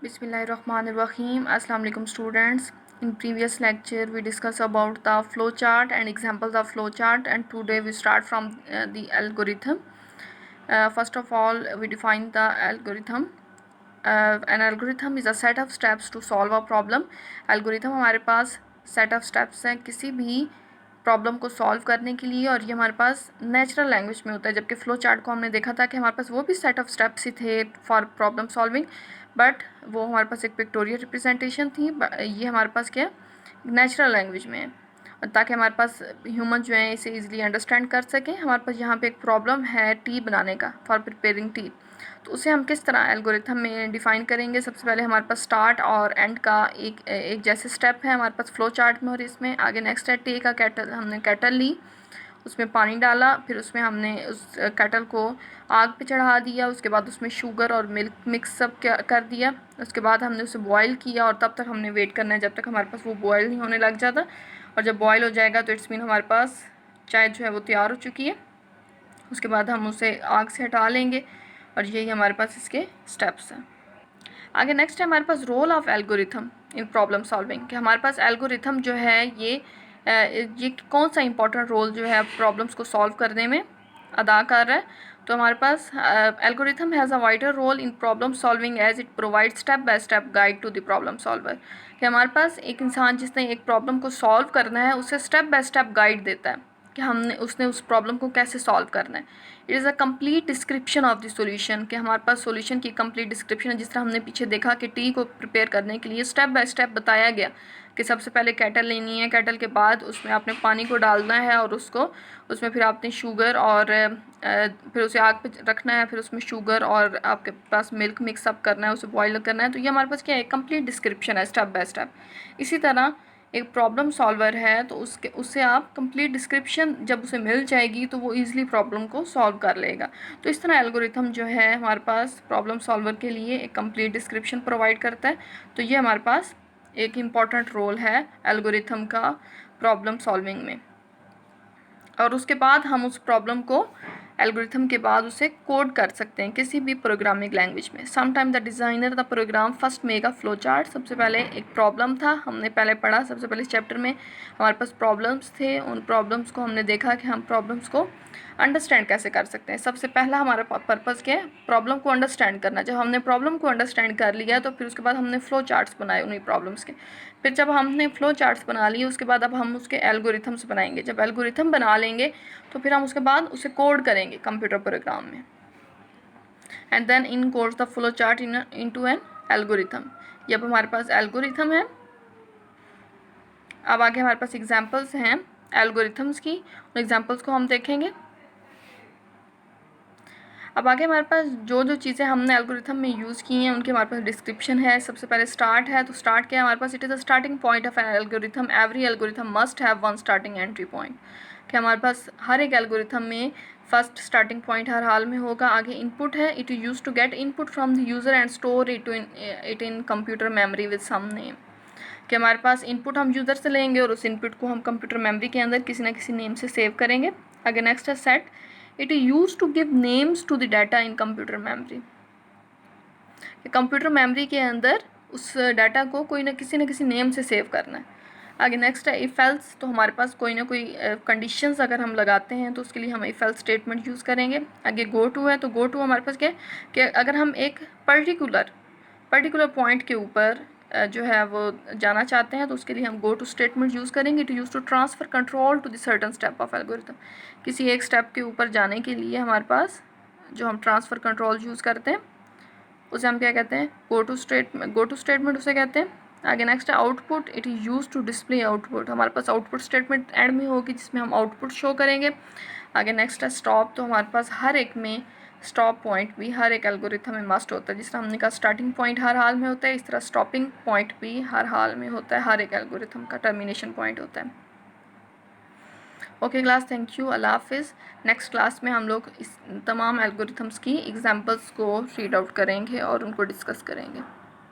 Bismillahirrahmanirrahim. Assalamu alaikum students. In previous lecture we discussed about the flow chart and examples of flow chart, and today we start from the algorithm. First of all we define the algorithm. An algorithm is a set of steps to solve a problem. Algorithm हमारे पास set of steps हैं किसी भी problem को solve करने के लिए, और ये हमारे पास नेचुरल लैंग्वेज में होता है, जबकि फ्लो चार्ट को हमने देखा था कि हमारे पास वो भी सेट ऑफ स्टेप्स ही थे फॉर प्रॉब्लम सॉल्विंग, बट वो हमारे पास एक पिक्टोरियल रिप्रेजेंटेशन थी। ये हमारे पास क्या नेचुरल लैंग्वेज में है, ताकि हमारे पास ह्यूमन जो है इसे इजीली अंडरस्टैंड कर सकें। हमारे पास यहाँ पे एक प्रॉब्लम है टी बनाने का, फॉर प्रिपेयरिंग टी, तो उसे हम किस तरह एल्गोरिथम में डिफ़ाइन करेंगे। सबसे पहले हमारे पास स्टार्ट और एंड का एक जैसे स्टेप है हमारे पास फ्लो चार्ट में, और इसमें आगे नेक्स्ट है टी का केटल। हमने केटल ली, उसमें पानी डाला, फिर उसमें हमने उस केटल को आग पे चढ़ा दिया, उसके बाद उसमें शुगर और मिल्क मिक्स सब कर दिया, उसके बाद हमने उसे बॉयल किया, और तब तक हमने वेट करना है जब तक हमारे पास वो बॉयल नहीं होने लग जाता। और जब बॉयल हो जाएगा तो इट्स मीन हमारे पास चाय जो है वो तैयार हो चुकी है। उसके बाद हम उसे आग से हटा लेंगे, और यही हमारे पास इसके स्टेप्स हैं। आगे नेक्स्ट है हमारे पास role of algorithm in problem solving, कि हमारे पास एल्गोरिथम जो है ये कौन सा इंपॉर्टेंट रोल जो है प्रॉब्लम्स को सॉल्व करने में अदा कर रहा है। तो हमारे पास algorithm has a wider role in problem solving as it provide step by step guide to the problem solver, कि हमारे पास एक इंसान जिसने एक प्रॉब्लम को सॉल्व करना है उसे स्टेप बाय स्टेप गाइड देता है कि उसने उस प्रॉब्लम को कैसे सॉल्व करना है। It is a complete description of the solution, कि हमारे पास सॉल्यूशन की कंप्लीट डिस्क्रिप्शन है। जिस तरह हमने पीछे देखा कि टी को प्रिपेयर करने के लिए स्टेप बाय स्टेप बताया गया कि सबसे पहले केटल लेनी है, केटल के बाद उसमें आपने पानी को डालना है, और उसमें फिर आपने शुगर और फिर उसे आग पे रखना है, फिर उसमें शुगर और आपके पास मिल्क मिक्स अप करना है, उसे बॉयल करना है। तो ये हमारे पास क्या है, कंप्लीट डिस्क्रिप्शन है स्टेप बाय स्टेप। इसी तरह एक प्रॉब्लम सॉल्वर है तो उससे आप कंप्लीट डिस्क्रिप्शन जब उसे मिल जाएगी तो वो ईज़िली प्रॉब्लम को सॉल्व कर लेगा। तो इस तरह एल्गोरिथम जो है हमारे पास प्रॉब्लम सॉल्वर के लिए एक कंप्लीट डिस्क्रिप्शन प्रोवाइड करता है। तो ये हमारे पास एक इम्पॉर्टेंट रोल है एल्गोरिथम का प्रॉब्लम सॉल्विंग में। और उसके बाद हम उस प्रॉब्लम को एल्गोरिथम के बाद उसे कोड कर सकते हैं किसी भी प्रोग्रामिंग लैंग्वेज में। Sometime the designer the program first make a flow chart. सबसे पहले एक प्रॉब्लम था, हमने पहले पढ़ा, सबसे पहले चैप्टर में हमारे पास प्रॉब्लम्स थे, उन प्रॉब्लम्स को हमने देखा कि हम प्रॉब्लम्स को अंडरस्टैंड कैसे कर सकते हैं। सबसे पहला हमारा पर्पज़ क्या है, प्रॉब्लम को अंडरस्टैंड करना। जब हमने प्रॉब्लम को अंडरस्टैंड कर लिया तो फिर उसके बाद हमने फ्लो चार्ट्स बनाए उन्हीं प्रॉब्लम्स के। फिर जब हमने फ्लो चार्ट्स बना लिए उसके बाद अब हम उसके एल्गोरिथम्स बनाएंगे। जब एल्गोरिथम बना लेंगे तो फिर हम उसके बाद उसे कोड करेंगे कंप्यूटर प्रोग्राम में, and then encodes the flow chart into an algorithm. ये अब हमारे पास एल्गोरिथम है। अब आगे हमारे पास एग्जांपल्स हैं एल्गोरिथम्स की, उन एग्जांपल्स को हम देखेंगे। अब आगे हमारे पास जो जो चीज़ें हमने एल्गोरिथम में यूज़ की हैं उनके हमारे पास डिस्क्रिप्शन है। सबसे पहले स्टार्ट है, तो स्टार्ट क्या है हमारे पास, it is a starting point of an algorithm. Every algorithm must have one starting entry point, कि हमारे पास हर एक एल्गोरिथम में फर्स्ट स्टार्टिंग पॉइंट हर हाल में होगा। आगे इनपुट है, it use to get input from the user and store it in computer memory with some name, कि हमारे पास इनपुट हम यूज़र से लेंगे और उस इनपुट को हम कंप्यूटर मेमोरी के अंदर किसी ना किसी नेम से सेव करेंगे। आगे नेक्स्ट है set, it is use to give names to the data in computer memory, computer memory के अंदर उस डाटा को कोई ना किसी नेम से सेव करना है। आगे नेक्स्ट है इफ़ एल्स, तो हमारे पास कोई ना कोई कंडीशंस अगर हम लगाते हैं तो उसके लिए हम इफ़ एल्स स्टेटमेंट यूज़ करेंगे। आगे गो टू है, तो गो टू हमारे पास क्या है कि अगर हम एक पर्टिकुलर पॉइंट के ऊपर जो है वो जाना चाहते हैं तो उसके लिए हम गो टू स्टेटमेंट यूज़ करेंगे। To use to transfer control to the certain step of algorithm, किसी एक स्टेप के ऊपर जाने के लिए हमारे पास जो हम ट्रांसफ़र कंट्रोल यूज़ करते हैं उसे हम क्या कहते हैं, गो टू स्टेटमेंट उसे कहते हैं। आगे नेक्स्ट है output, it is use to display output, हमारे पास आउटपुट स्टेटमेंट एंड में होगी जिसमें हम आउटपुट शो करेंगे। आगे नेक्स्ट है स्टॉप, तो हमारे पास हर एक में स्टॉप पॉइंट भी हर एक एल्गोरिथम में मस्ट होता है। जिस तरह हमने कहा स्टार्टिंग पॉइंट हर हाल में होता है, इस तरह स्टॉपिंग पॉइंट भी हर हाल में होता है, हर एक एल्गोरिथम का टर्मिनेशन पॉइंट होता है। ओके क्लास, थैंक यू, अल्लाह हाफिज़। नेक्स्ट क्लास में हम लोग इस तमाम एल्गोरिथम्स की एग्जांपल्स को रीड आउट करेंगे और उनको डिस्कस करेंगे।